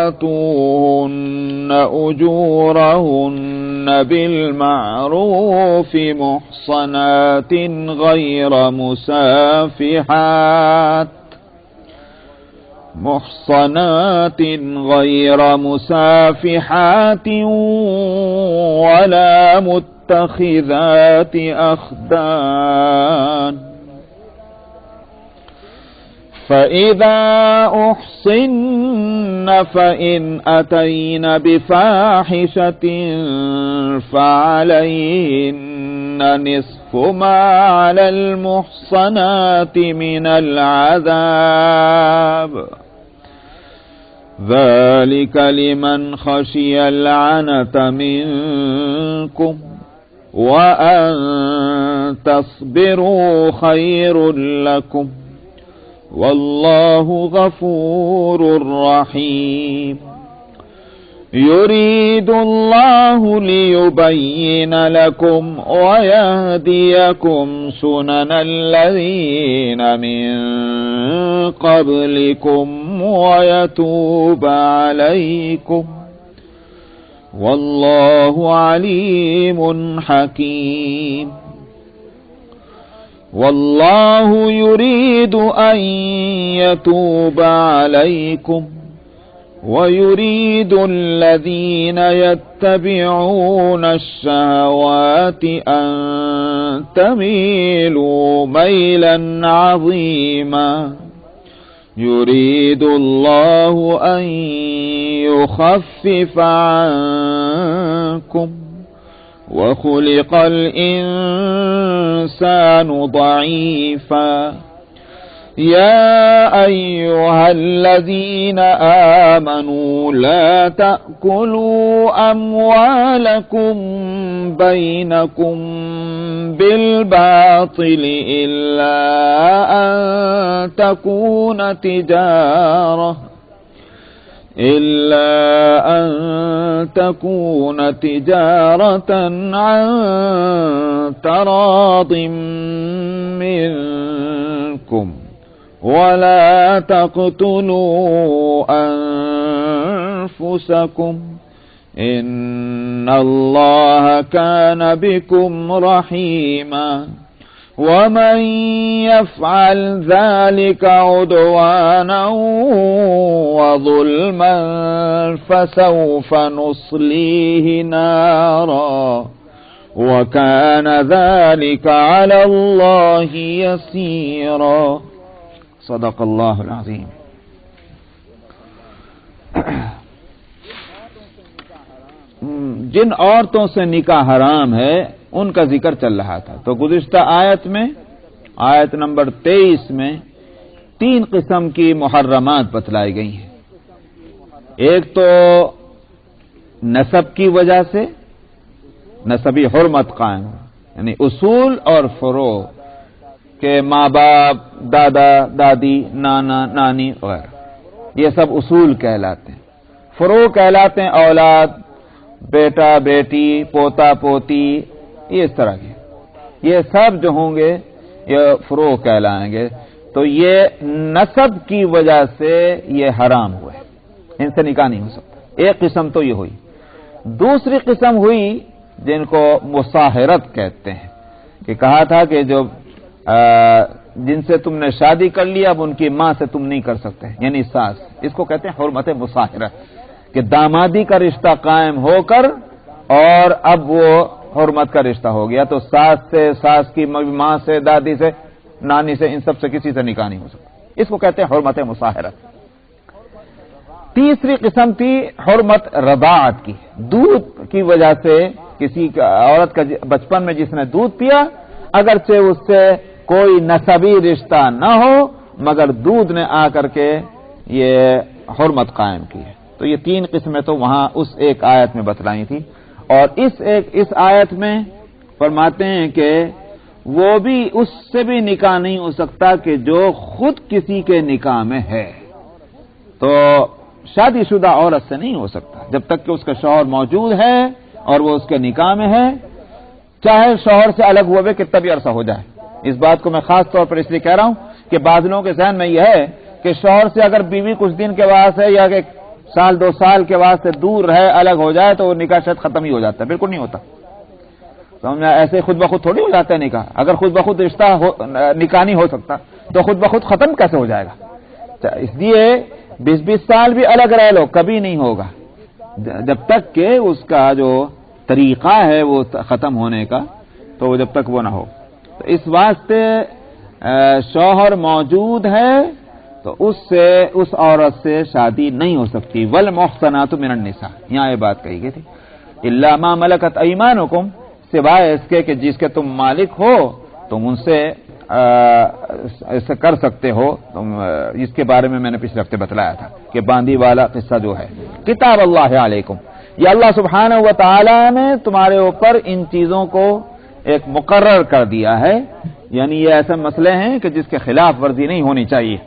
وآتوهن أجورهن بالمعروف محصنات غير مسافحات ولا متخذات أخدان فإذا أحصن فإن أتين بفاحشة فعليهن نصف ما على المحصنات من العذاب ذلك لمن خشي العنة منكم وأن تصبروا خير لكم والله غفور رحيم يريد الله ليبين لكم ويهديكم سنن الذين من قبلكم ويتوب عليكم والله عليم حكيم والله يريد أن يتوب عليكم ويريد الذين يتبعون الشهوات أن تميلوا ميلا عظيما يريد الله أن يخفف عنكم وخلق الإنسان ضعيفا يا أيها الذين آمنوا لا تأكلوا أموالكم بينكم بالباطل إلا أن تكون تجارة عن تراض منكم ولا تقتلوا أنفسكم إن الله كان بكم رحيما ومن يفعل ذلك عدوانا وظلما فسوف نصليه نارا وكان ذلك على الله يسيرا صدق اللہ العظیم. جن عورتوں سے نکاح حرام ہے ان کا ذکر چل رہا تھا. تو گزشتہ آیت میں آیت نمبر 23 میں 3 قسم کی محرمات بتلائی گئی ہیں. ایک تو نسب کی وجہ سے نسبی حرمت قائم یعنی اصول اور فروع کہ ماں باپ دادا دادی نانا نانی وغیرہ یہ سب اصول کہلاتے ہیں. فروع کہلاتے ہیں اولاد بیٹا بیٹی پوتا پوتی یہ اس طرح کے یہ سب جو ہوں گے یہ فروع کہلائیں گے. تو یہ نسب کی وجہ سے یہ حرام ہوئے ان سے نکاح نہیں ہو سکتا. ایک قسم تو یہ ہوئی. دوسری قسم ہوئی جن کو مصاہرت کہتے ہیں کہ کہا تھا کہ جو جن سے تم نے شادی کر لی اب ان کی ماں سے تم نہیں کر سکتے یعنی ساس. اس کو کہتے ہیں حرمت مصاہرت کہ دامادی کا رشتہ قائم ہو کر اور اب وہ حرمت کا رشتہ ہو گیا تو ساس سے ساس کی ماں سے دادی سے نانی سے ان سب سے کسی سے نکاح نہیں ہو سکتا. اس کو کہتے ہیں حرمت مصاہرت. تیسری قسم تھی حرمت رضاعت کی. دودھ کی وجہ سے کسی عورت کا بچپن میں جس نے دودھ پیا اگرچہ اس سے کوئی نسبی رشتہ نہ ہو مگر دودھ نے آ کر کے یہ حرمت قائم کی ہے. تو یہ 3 قسمیں تو وہاں اس ایک آیت میں بتلائی تھی. اور اس آیت میں فرماتے ہیں کہ وہ بھی اس سے بھی نکاح نہیں ہو سکتا کہ جو خود کسی کے نکاح میں ہے. تو شادی شدہ عورت سے نہیں ہو سکتا جب تک کہ اس کا شوہر موجود ہے اور وہ اس کے نکاح میں ہے چاہے شوہر سے الگ ہوئے کتنا بھی عرصہ ہو جائے. اس بات کو میں خاص طور پر اس لیے کہہ رہا ہوں کہ بعض لوگوں کے ذہن میں یہ ہے کہ شوہر سے اگر بیوی کچھ دن کے بعد سے یا کہ 1-2 سال کے بعد سے دور رہے الگ ہو جائے تو وہ نکاح شاید ختم ہی ہو جاتا ہے. بالکل نہیں ہوتا. سمجھا؟ ایسے خود بخود تھوڑی ہو جاتا ہے نکاح. اگر خود بخود رشتہ نکاح نہیں ہو سکتا تو خود بخود ختم کیسے ہو جائے گا. اس لیے 20 سال بھی الگ رہ لو کبھی نہیں ہوگا جب تک کہ اس کا جو طریقہ ہے وہ ختم ہونے کا تو جب تک وہ نہ ہو. تو اس واسطے شوہر موجود ہے تو اس عورت سے شادی نہیں ہو سکتی. والمحصنات من النساء یہاں یہ بات کہی گئی تھی الا ما ملکت ایمانکم سوائے اس کے کہ جس کے تم مالک ہو تم ان سے ایسا کر سکتے ہو. اس کے بارے میں نے پچھلے ہفتے بتلایا تھا کہ باندی والا قصہ جو ہے. کتاب اللہ علیکم، یہ اللہ سبحانہ و تعالی نے تمہارے اوپر ان چیزوں کو ایک مقرر کر دیا ہے، یعنی یہ ایسے مسئلے ہیں کہ جس کے خلاف ورزی نہیں ہونی چاہیے.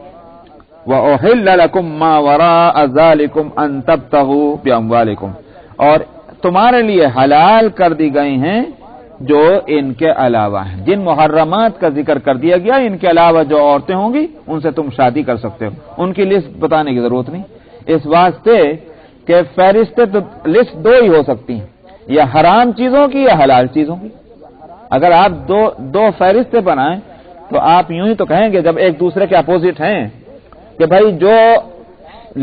وَأُحِلَّ لَكُم مَّا وَرَاءَ ذَلِكُمْ أَن تَبْتَغُوا بِأَمْوَالِكُم، اور تمہارے لیے حلال کر دی گئی ہیں جو ان کے علاوہ ہیں. جن محرمات کا ذکر کر دیا گیا ان کے علاوہ جو عورتیں ہوں گی ان سے تم شادی کر سکتے ہو. ان کی لسٹ بتانے کی ضرورت نہیں، اس واسطے کہ فہرستیں تو لسٹ دو ہی ہو سکتی ہیں، یا حرام چیزوں کی یا حلال چیزوں کی. اگر آپ دو فہرستیں بنائیں تو آپ یوں ہی تو کہیں گے جب ایک دوسرے کے اپوزٹ ہیں کہ بھائی جو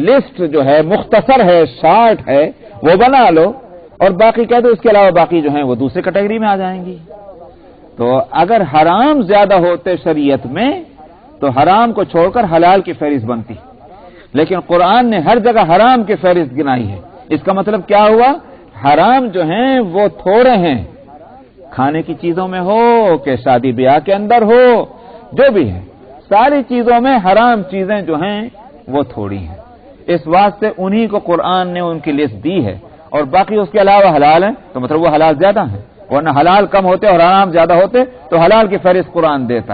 لسٹ جو ہے مختصر ہے، شارٹ ہے، وہ بنا لو اور باقی کہہ دو اس کے علاوہ باقی جو ہیں وہ دوسری کیٹیگری میں آ جائیں گی. تو اگر حرام زیادہ ہوتے شریعت میں تو حرام کو چھوڑ کر حلال کی فہرست بنتی، لیکن قرآن نے ہر جگہ حرام کی فہرست گنائی ہے. اس کا مطلب کیا ہوا؟ حرام جو ہیں وہ تھوڑے ہیں، کھانے کی چیزوں میں ہو کہ شادی بیاہ کے اندر ہو، جو بھی ہے ساری چیزوں میں حرام چیزیں جو ہیں وہ تھوڑی ہیں. اس واسطے انہی کو قرآن نے ان کی لسٹ دی ہے، اور باقی اس کے علاوہ حلال ہیں تو مطلب وہ حلال زیادہ ہیں، ورنہ حلال کم ہوتے اور حرام زیادہ ہوتے تو حلال کی فہرست قرآن دیتا.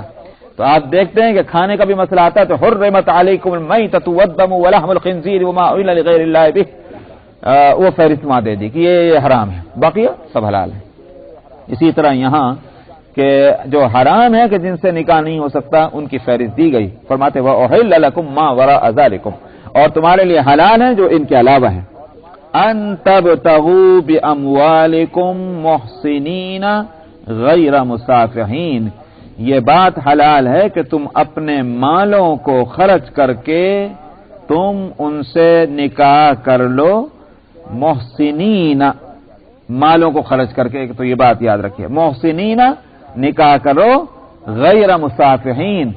تو آپ دیکھتے ہیں کہ کھانے کا بھی مسئلہ آتا ہے تو حرمت علیکم المیتۃ والدم ولحم الخنزیر وما اہل لغیر اللہ بہ، وہ فہرست وہاں دے دی کہ یہ حرام ہے، باقی سب حلال ہے. اسی طرح یہاں کہ جو حرام ہے کہ جن سے نکاح نہیں ہو سکتا ان کی فہرست دی گئی. فرماتے وَأُحِلَّ لَكُم مَّا وَرَاءَ ذَلِكُم، اور تمہارے لیے حلال ہیں جو ان کے علاوہ ہیں. ان تبتغوا باموالکم محسنین غیر مسافحین، یہ بات حلال ہے کہ تم اپنے مالوں کو خرچ کر کے تم ان سے نکاح کر لو. محسنین، مالوں کو خرچ کر کے، تو یہ بات یاد رکھیے، محسنین نکاح کرو غیر مسافحین،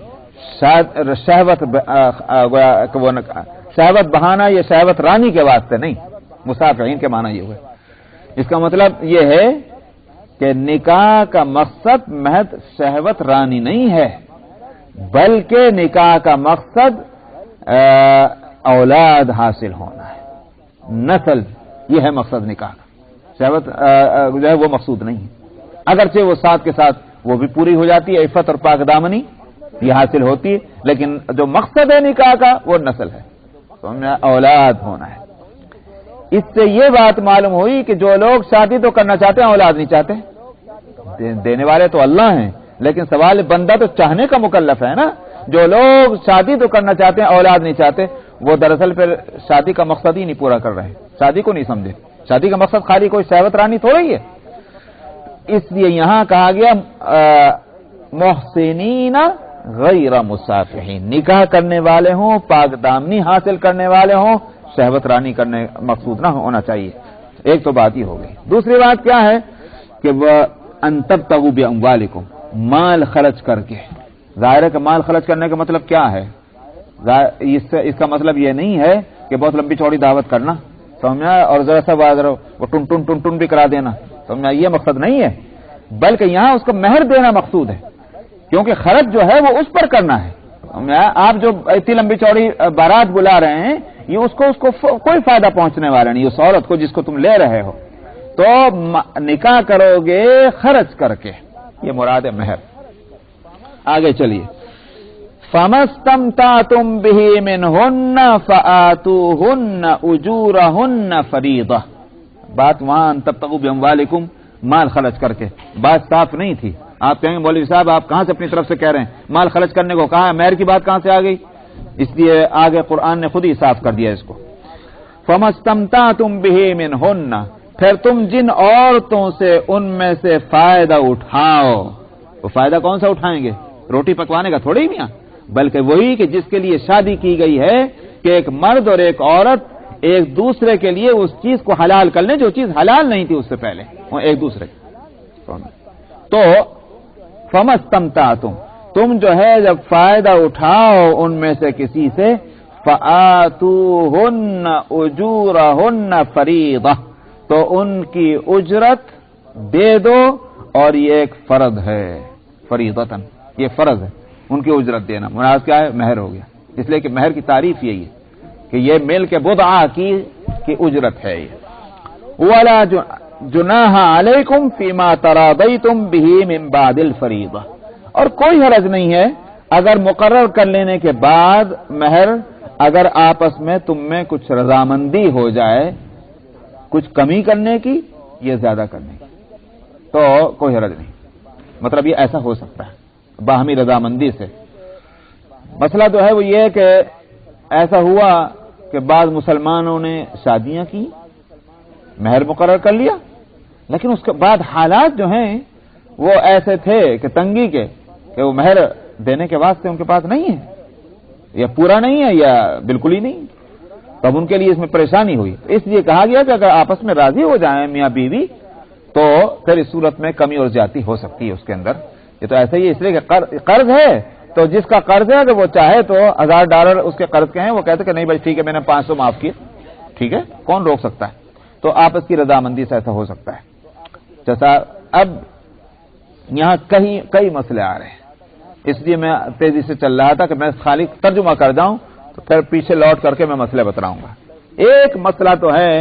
شہوت بہانا یہ شہوت رانی کے واسطے نہیں، مسافحین کے معنی یہ ہوئے. اس کا مطلب یہ ہے کہ نکاح کا مقصد محض شہوت رانی نہیں ہے، بلکہ نکاح کا مقصد اولاد حاصل ہونا ہے، نسل، یہ ہے مقصد نکاح کا. شہوت جو ہے وہ مقصود نہیں ہے، اگرچہ وہ ساتھ کے ساتھ وہ بھی پوری ہو جاتی ہے، عفت اور پاک دامنی یہ حاصل ہوتی ہے، لیکن جو مقصد ہے نکاح کا وہ نسل ہے، تو ہمیں اولاد ہونا ہے. اس سے یہ بات معلوم ہوئی کہ جو لوگ شادی تو کرنا چاہتے ہیں اولاد نہیں چاہتے. دینے والے تو اللہ ہیں، لیکن سوال بندہ تو چاہنے کا مکلف ہے نا. جو لوگ شادی تو کرنا چاہتے ہیں اولاد نہیں چاہتے وہ دراصل پھر شادی کا مقصد ہی نہیں پورا کر رہے، شادی کو نہیں سمجھے. شادی کا مقصد خالی کوئی شہوت رانی تھوڑی ہے. اس لیے یہاں کہا گیا محسنین غیر مسافحین، نکاح کرنے والے ہوں، پاک دامنی حاصل کرنے والے ہوں، شہوت رانی کرنے مقصود نہ ہونا چاہیے. ایک تو بات ہی ہو گئی. دوسری بات کیا ہے کہ وہ ان تبتغوا باموالکم، مال خرچ کر کے. ظاہر ہے کہ مال خرچ کرنے کا مطلب کیا ہے؟ اس کا مطلب یہ نہیں ہے کہ بہت لمبی چوڑی دعوت کرنا، سمجھا، اور ذرا سا وہ ٹن ٹن ٹن ٹن بھی کرا دینا، سمجھا، یہ مقصد نہیں ہے، بلکہ یہاں اس کو مہر دینا مقصود ہے، کیونکہ خرچ جو ہے وہ اس پر کرنا ہے. آپ جو اتنی لمبی چوڑی بارات بلا رہے ہیں یہ اس کو کوئی فائدہ پہنچنے والا نہیں. اس عورت کو جس کو تم لے رہے ہو تو نکاح کرو گے خرچ کر کے، یہ مراد ہے مہر. آگے چلیے. فَمَسْتَمْتَعْتُمْ بِهِ مِنْهُنَّ فَآتُوهُنَّ أُجُورَهُنَّ فَرِيضَةً. بات وہاں تبتغوا بِأَمْوَالِكُمْ مال خرچ کر کے، بات صاف نہیں تھی. آپ کہیں گے مولوی صاحب آپ کہاں سے اپنی طرف سے کہہ رہے ہیں، مال خرچ کرنے کو کہا ہے، مہر کی بات کہاں سے آ گئی؟ اس لیے آگے قرآن نے خود ہی صاف کر دیا اس کو. فَمَسْتَمْتَعْتُمْ بِهِ مِنْهُنَّ، پھر تم جن عورتوں سے ان میں سے فائدہ اٹھاؤ. وہ فائدہ کون سا اٹھائیں گے؟ روٹی پکوانے کا تھوڑی میاں، بلکہ وہی کہ جس کے لیے شادی کی گئی ہے کہ ایک مرد اور ایک عورت ایک دوسرے کے لیے اس چیز کو حلال کر لیں جو چیز حلال نہیں تھی اس سے پہلے، وہ ایک دوسرے. تو فَمَسْتَمْتَعْتُمْ، تم جو ہے جب فائدہ اٹھاؤ ان میں سے کسی سے، فَآتُوهُنَّ أُجُورَهُنَّ فَرِيضَةً، تو ان کی اجرت دے دو اور یہ ایک فرض ہے، فریضتن، یہ فرض ہے ان کی اجرت دینا۔ مراد کیا ہے؟ مہر ہو گیا، اس لیے کہ مہر کی تعریف یہی ہے کہ یہ مل کے بدعہ کی اجرت ہے۔ یہ ولا جناح علیکم فیما تراضیتم بہ من بعد الفریضہ، اور کوئی حرج نہیں ہے اگر مقرر کر لینے کے بعد مہر اگر آپس میں تم میں کچھ رضامندی ہو جائے، کچھ کمی کرنے کی یا زیادہ کرنے کی، تو کوئی حرج نہیں۔ مطلب یہ ایسا ہو سکتا ہے باہمی رضامندی سے۔ مسئلہ تو ہے وہ یہ کہ ایسا ہوا کہ بعض مسلمانوں نے شادیاں کی، مہر مقرر کر لیا، لیکن اس کے بعد حالات جو ہیں وہ ایسے تھے کہ تنگی کے کہ وہ مہر دینے کے واسطے ان کے پاس نہیں ہے، یا پورا نہیں ہے یا بالکل ہی نہیں، تب ان کے لیے اس میں پریشانی ہوئی۔ اس لیے کہا گیا کہ اگر آپس میں راضی ہو جائیں میاں بیوی تو پھر اس صورت میں کمی اور زیادتی ہو سکتی ہے اس کے اندر۔ یہ تو ایسا ہی ہے، اس لیے کہ قرض ہے تو جس کا قرض ہے اگر وہ چاہے تو $1000 اس کے قرض کے ہیں، وہ کہتے کہ نہیں بھائی ٹھیک ہے میں نے 500 معاف کیے، ٹھیک ہے، کون روک سکتا ہے؟ تو آپس کی رضامندی سے ایسا ہو سکتا ہے۔ جیسا اب یہاں کئی مسئلے آ رہے ہیں، اس لیے میں تیزی سے چل رہا تھا کہ میں خالی ترجمہ کر جاؤں تو پھر پیچھے لوٹ کر کے میں مسئلے بتلاؤں گا۔ ایک مسئلہ تو ہے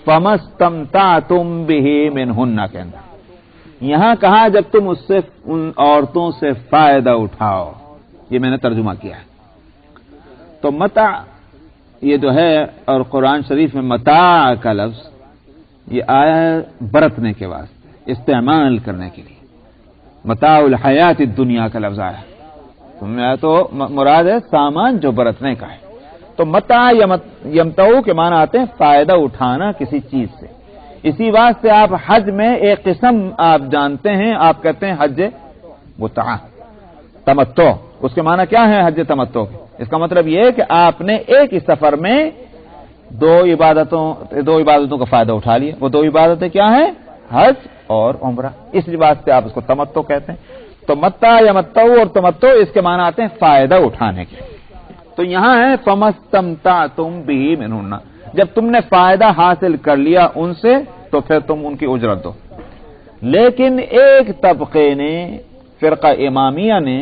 فَمَسْتَمْتَعْتُمْ بِهِ مِنْهُنَّ کے اندر، یہاں کہا جب تم اس سے ان عورتوں سے فائدہ اٹھاؤ، یہ میں نے ترجمہ کیا ہے۔ تو متاع یہ جو ہے، اور قرآن شریف میں متاع کا لفظ یہ آیا ہے برتنے کے واسطے، استعمال کرنے کے لیے۔ متاع الحیات الدنیا کا لفظ آیا تو مراد ہے سامان جو برتنے کا ہے۔ تو متاع یمتعو کے معنی آتے ہیں فائدہ اٹھانا کسی چیز سے۔ اسی واسطے آپ حج میں ایک قسم آپ جانتے ہیں، آپ کہتے ہیں حج متع، تمتع۔ اس کے معنی کیا ہے حج تمتع؟ اس کا مطلب یہ ہے کہ آپ نے ایک ہی سفر میں دو عبادتوں کا فائدہ اٹھا لیا۔ وہ دو عبادتیں کیا ہیں؟ حج اور عمرہ، اس لحاظ سے آپ اس کو تمتع کہتے ہیں۔ تو متع یا متع اور تمتع اس کے معنی آتے ہیں فائدہ اٹھانے کے۔ تو یہاں ہے فَمَسْتَمْتَعْتُمْ بِهِ مِنْهُنَّ، جب تم نے فائدہ حاصل کر لیا ان سے تو پھر تم ان کی اجرت دو۔ لیکن ایک طبقے نے، فرقہ امامیہ نے،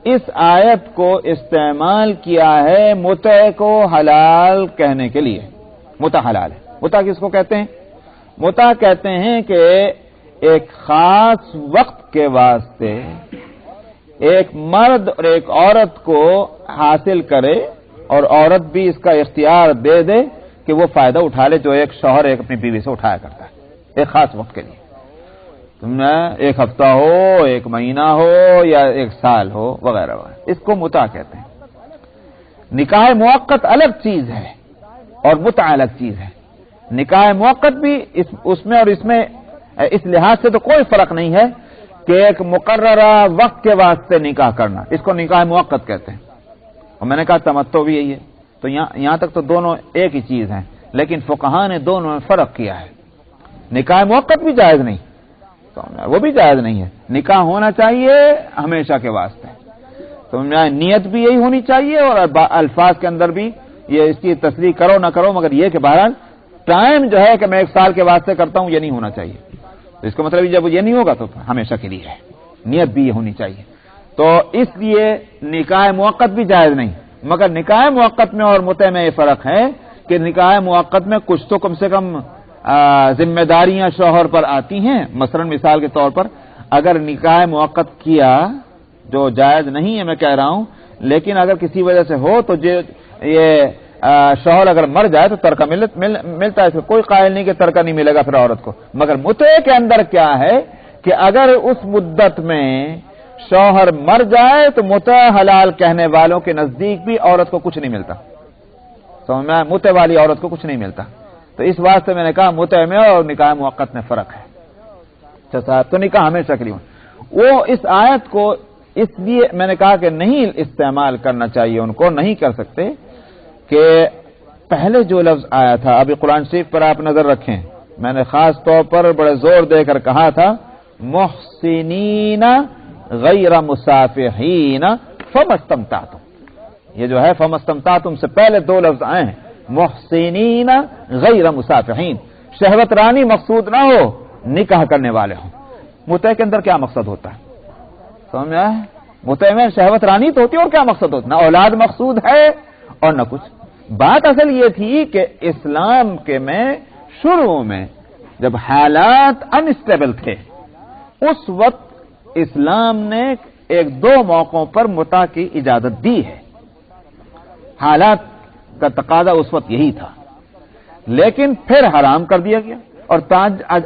اس آیت کو استعمال کیا ہے متع کو حلال کہنے کے لیے۔ متع حلال ہے۔ متع کس کو کہتے ہیں؟ متع کہتے ہیں کہ ایک خاص وقت کے واسطے ایک مرد اور ایک عورت کو حاصل کرے اور عورت بھی اس کا اختیار دے دے کہ وہ فائدہ اٹھا لے جو ایک شوہر ایک اپنی بیوی سے اٹھایا کرتا ہے ایک خاص وقت کے لیے۔ تم نے ایک ہفتہ ہو، ایک مہینہ ہو یا ایک سال ہو وغیرہ وغیرہ، اس کو متع کہتے ہیں۔ نکاح موقت الگ چیز ہے اور متع الگ چیز ہے۔ نکاح موقت بھی اس میں اور اس میں اس لحاظ سے تو کوئی فرق نہیں ہے کہ ایک مقررہ وقت کے واسطے نکاح کرنا، اس کو نکاح موقت کہتے ہیں۔ اور میں نے کہا تمتع بھی یہی ہے۔ تو یہاں تک تو دونوں ایک ہی چیز ہیں، لیکن فقہاء نے دونوں میں فرق کیا ہے۔ نکاح موقت بھی جائز نہیں، تو وہ بھی جائز نہیں ہے۔ نکاح ہونا چاہیے ہمیشہ کے واسطے، تو نیت بھی یہی ہونی چاہیے اور الفاظ کے اندر بھی یہ اس کی تصریح کرو نہ کرو، مگر یہ کہ بہرحال ٹائم جو ہے کہ میں 1 سال کے واسطے کرتا ہوں یہ نہیں ہونا چاہیے۔ تو اس کا مطلب جب یہ نہیں ہوگا تو ہمیشہ کے لیے ہے، نیت بھی یہ ہونی چاہیے۔ تو اس لیے نکاح موقت بھی جائز نہیں، مگر نکاح موقت میں اور متع میں یہ فرق ہے کہ نکاح موقت میں کچھ تو کم سے کم ذمہ داریاں شوہر پر آتی ہیں۔ مثلا مثال کے طور پر اگر نکاح موقت کیا جو جائز نہیں ہے میں کہہ رہا ہوں، لیکن اگر کسی وجہ سے ہو تو یہ شوہر اگر مر جائے تو ترکہ ملتا ہے، اس کوئی قائل نہیں کہ ترکہ نہیں ملے گا پھر عورت کو۔ مگر متع کے اندر کیا ہے کہ اگر اس مدت میں شوہر مر جائے تو متع حلال کہنے والوں کے نزدیک بھی عورت کو کچھ نہیں ملتا، سمجھ میں؟ متع والی عورت کو کچھ نہیں ملتا۔ تو اس واسطے میں نے کہا متع میں اور نکاح موقت میں فرق ہے۔ اچھا صاحب، تو نکاح ہمیشہ کے لیے وہ اس آیت کو اس لیے میں نے کہا کہ نہیں استعمال کرنا چاہیے، ان کو نہیں کر سکتے کہ پہلے جو لفظ آیا تھا، ابھی قرآن شریف پر آپ نظر رکھیں، میں نے خاص طور پر بڑے زور دے کر کہا تھا محسنین غیر مسافحین فمستمتعتم، یہ جو ہے فمستمتعتم سے پہلے 2 لفظ آئے ہیں، محسنین غیر مسافحین، شہوت رانی مقصود نہ ہو، نکاح کرنے والے ہوں۔ متع کے اندر کیا مقصد ہوتا ہے؟ سمجھ میں آیا؟ متع میں شہوت رانی تو ہوتی ہے، اور کیا مقصد ہوتا ہے؟ نہ اولاد مقصود ہے اور نہ کچھ. بات اصل یہ تھی کہ اسلام کے میں شروع میں جب حالات انسٹیبل تھے، اس وقت اسلام نے ایک دو موقعوں پر متع کی اجازت دی ہے. حالات کا تقاضا اس وقت یہی تھا، لیکن پھر حرام کر دیا گیا. اور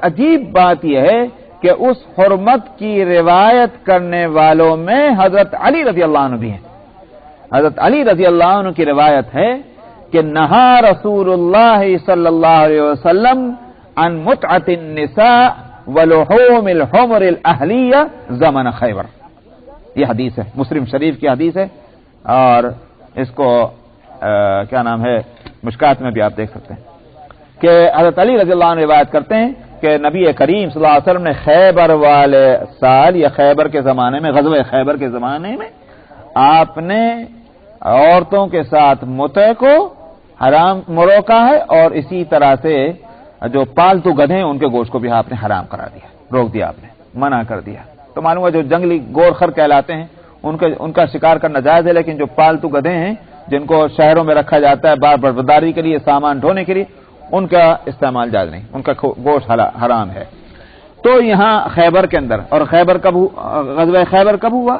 عجیب بات یہ ہے کہ اس حرمت کی روایت کرنے والوں میں حضرت علی رضی اللہ عنہ بھی ہیں. حضرت علی رضی اللہ عنہ کی روایت ہے کہ نہا رسول اللہ صلی اللہ علیہ وسلم عن متعۃ النساء ولحوم الحمر الاہلیہ زمن خیبر. یہ حدیث ہے، مسلم شریف کی حدیث ہے، اور اس کو کیا نام ہے، مشکات میں بھی آپ دیکھ سکتے ہیں کہ حضرت علی رضی اللہ عنہ روایت کرتے ہیں کہ نبی کریم صلی اللہ علیہ وسلم نے خیبر والے سال یا خیبر کے زمانے میں، غزوہ خیبر کے زمانے میں، آپ نے عورتوں کے ساتھ متع کو حرام روکا ہے، اور اسی طرح سے جو پالتو گدھے ہیں ان کے گوشت کو بھی آپ نے حرام کرا دیا، روک دیا، آپ نے منع کر دیا. تو معلوم ہے جو جنگلی گورخر کہلاتے ہیں ان کا شکار کرنا جائز ہے، لیکن جو پالتو گدھے ہیں جن کو شہروں میں رکھا جاتا ہے بار برداری کے لیے، سامان ڈھونے کے لیے، ان کا استعمال جائز نہیں، ان کا گوشت حرام ہے. تو یہاں خیبر کے اندر، اور غزوہ خیبر کب ہوا؟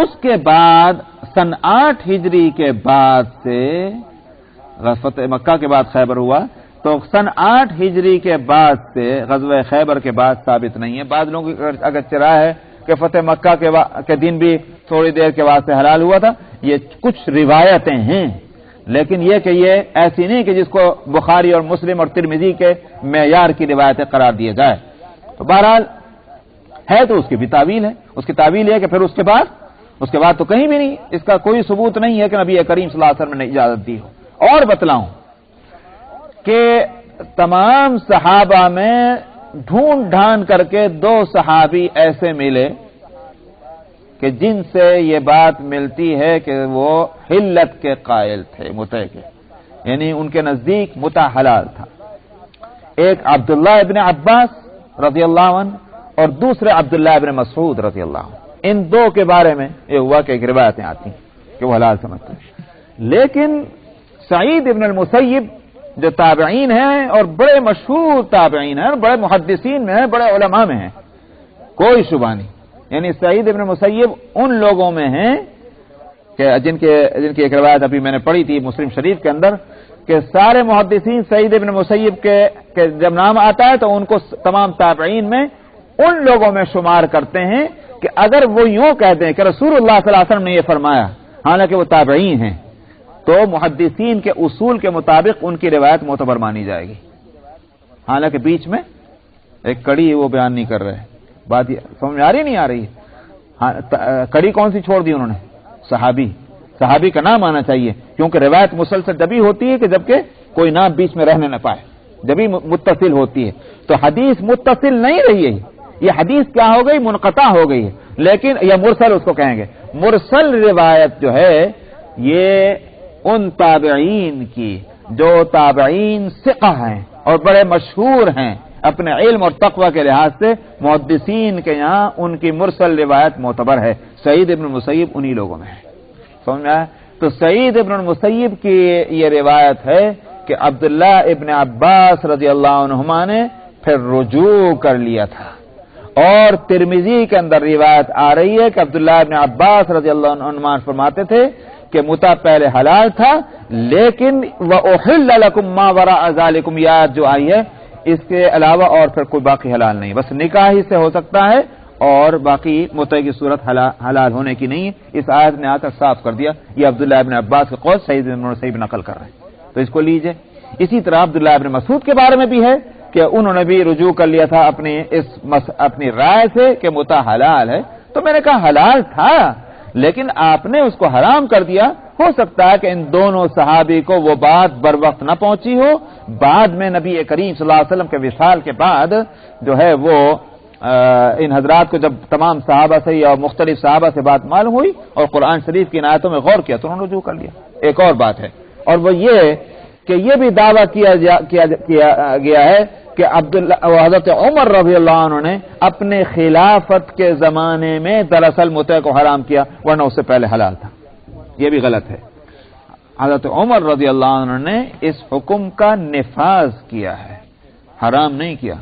اس کے بعد سن 8 ہجری کے بعد سے، فتح مکہ کے بعد خیبر ہوا، تو سن 8 ہجری کے بعد سے غزوہ خیبر کے بعد ثابت نہیں ہے. بعض لوگوں کی اگر چرا ہے کہ فتح مکہ کے دن بھی تھوڑی دیر کے بعد سے حلال ہوا تھا. یہ کچھ روایتیں ہیں، لیکن یہ کہ یہ ایسی نہیں کہ جس کو بخاری اور مسلم اور ترمذی کے معیار کی روایتیں قرار دیے جائے. تو بہرحال ہے تو اس کی بھی تعویل ہے. اس کی تعویل ہے کہ پھر اس کے بعد تو کہیں بھی نہیں، اس کا کوئی ثبوت نہیں ہے کہ نبی کریم صلی اللہ علیہ وسلم نے اجازت دی ہو. اور بتلاؤں کہ تمام صحابہ میں ڈھونڈ ڈھانڈ کر کے 2 صحابی ایسے ملے کہ جن سے یہ بات ملتی ہے کہ وہ حلت کے قائل تھے، متع کے، یعنی ان کے نزدیک متع حلال تھا. ایک عبداللہ ابن عباس رضی اللہ عنہ اور دوسرے عبداللہ ابن مسعود رضی اللہ عنہ. ان 2 کے بارے میں یہ ہوا کہ ایک روایتیں آتی ہیں کہ وہ حلال سمجھتے ہیں. لیکن سعید ابن المسیب جو تابعین ہیں اور بڑے مشہور تابعین ہیں، بڑے محدثین میں ہیں، بڑے علماء میں ہیں، کوئی شبہ نہیں. یعنی سعید ابن مسیب ان لوگوں میں ہیں کہ جن کی ایک روایت ابھی میں نے پڑھی تھی مسلم شریف کے اندر کہ سارے محدثین سعید ابن مسیب کے جب نام آتا ہے تو ان کو تمام تابعین میں ان لوگوں میں شمار کرتے ہیں کہ اگر وہ یوں کہہ دیں کہ رسول اللہ صلی اللہ علیہ وسلم نے یہ فرمایا، حالانکہ وہ تابعین ہیں، تو محدثین کے اصول کے مطابق ان کی روایت معتبر مانی جائے گی. حالانکہ بیچ میں ایک کڑی وہ بیان نہیں کر رہے. بات سمجھ آ رہی نہیں آ رہی؟ کڑی کون سی چھوڑ دی انہوں نے؟ صحابی کا نام آنا چاہیے، کیونکہ روایت مسلسل جبھی ہوتی ہے کہ جبکہ کوئی نام بیچ میں رہنے نہ پائے، جبھی متصل ہوتی ہے. تو حدیث متصل نہیں رہی ہے، یہ حدیث کیا ہو گئی؟ منقطع ہو گئی ہے. لیکن یا مرسل اس کو کہیں گے. مرسل روایت جو ہے یہ ان تابعین کی جو تابعین ثقہ ہیں اور بڑے مشہور ہیں اپنے علم اور تقوی کے لحاظ سے، محدثین کے یہاں ان کی مرسل روایت معتبر ہے. سعید ابن مسیب انہی لوگوں میں ہے. سمجھ میں آیا؟ تو سعید ابن مسیب کی یہ روایت ہے کہ عبداللہ ابن عباس رضی اللہ عنہما نے پھر رجوع کر لیا تھا. اور ترمذی کے اندر روایت آ رہی ہے کہ عبداللہ ابن عباس رضی اللہ عنہما فرماتے تھے کہ متع پہلے حلال تھا، لیکن وَأُحِلَّ لَكُمْ مَا وَرَاءَ ذَلِكُمْ، یہ آیت جو آئی ہے اس کے علاوہ اور پھر کوئی باقی حلال نہیں، بس نکاح ہی سے ہو سکتا ہے اور باقی متع کی صورت حلال ہونے کی نہیں ہے. اس آیت نے آ کر صاف کر دیا. یہ عبداللہ ابن عباس کے قول سعید ابن مسیب نقل کر رہے ہیں، تو اس کو لیجئے. اسی طرح عبداللہ ابن مسعود کے بارے میں بھی ہے کہ انہوں نے بھی رجوع کر لیا تھا اپنی رائے سے کہ متع حلال ہے. تو میں نے کہا حلال تھا لیکن آپ نے اس کو حرام کر دیا. ہو سکتا ہے کہ ان دونوں صحابی کو وہ بات بر وقت نہ پہنچی ہو، بعد میں نبی کریم صلی اللہ علیہ وسلم کے وصال کے بعد جو ہے وہ ان حضرات کو جب تمام صحابہ سے یا مختلف صحابہ سے بات معلوم ہوئی اور قرآن شریف کی آیتوں میں غور کیا تو انہوں نے رجوع کر لیا. ایک اور بات ہے، اور وہ یہ کہ یہ بھی دعویٰ کیا گیا ہے کہ حضرت عمر رضی اللہ عنہ نے اپنے خلافت کے زمانے میں دراصل متع کو حرام کیا، ورنہ اس سے پہلے حلال تھا. یہ بھی غلط ہے. حضرت عمر رضی اللہ عنہ نے اس حکم کا نفاذ کیا ہے، حرام نہیں کیا،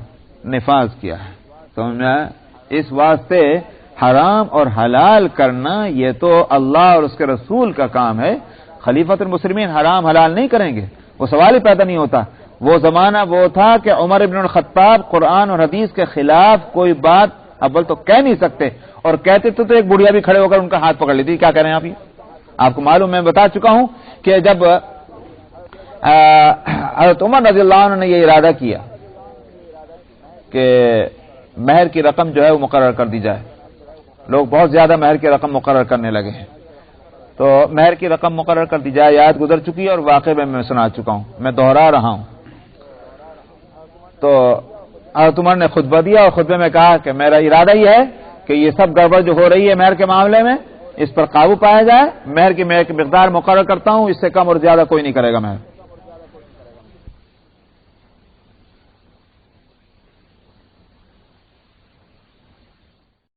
نفاذ کیا ہے. سمجھ میں آیا؟ اس واسطے حرام اور حلال کرنا یہ تو اللہ اور اس کے رسول کا کام ہے. خلیفۃ المسلمین حرام حلال نہیں کریں گے، وہ سوال ہی پیدا نہیں ہوتا. وہ زمانہ وہ تھا کہ عمر ابن الخطاب قرآن اور حدیث کے خلاف کوئی بات اول تو کہہ نہیں سکتے، اور کہتے تو ایک بڑھیا بھی کھڑے ہو کر ان کا ہاتھ پکڑ لیتی. کیا کہہ رہے ہیں آپ؟ یہ آپ کو معلوم، میں بتا چکا ہوں کہ جب حضرت عمر رضی اللہ عنہ نے یہ ارادہ کیا کہ مہر کی رقم جو ہے وہ مقرر کر دی جائے، لوگ بہت زیادہ مہر کی رقم مقرر کرنے لگے ہیں، تو مہر کی رقم مقرر کر دی جائے. آیت گزر چکی ہے اور واقعے میں سنا چکا ہوں، میں دوہرا رہا ہوں. تو حضرت عمر نے خطبہ دیا اور خطبے میں کہا کہ میرا ارادہ یہ ہے کہ یہ سب گڑبڑ جو ہو رہی ہے مہر کے معاملے میں، اس پر قابو پایا جائے. مہر کی مقدار مقرر کرتا ہوں، اس سے کم اور زیادہ کوئی نہیں کرے گا مہر.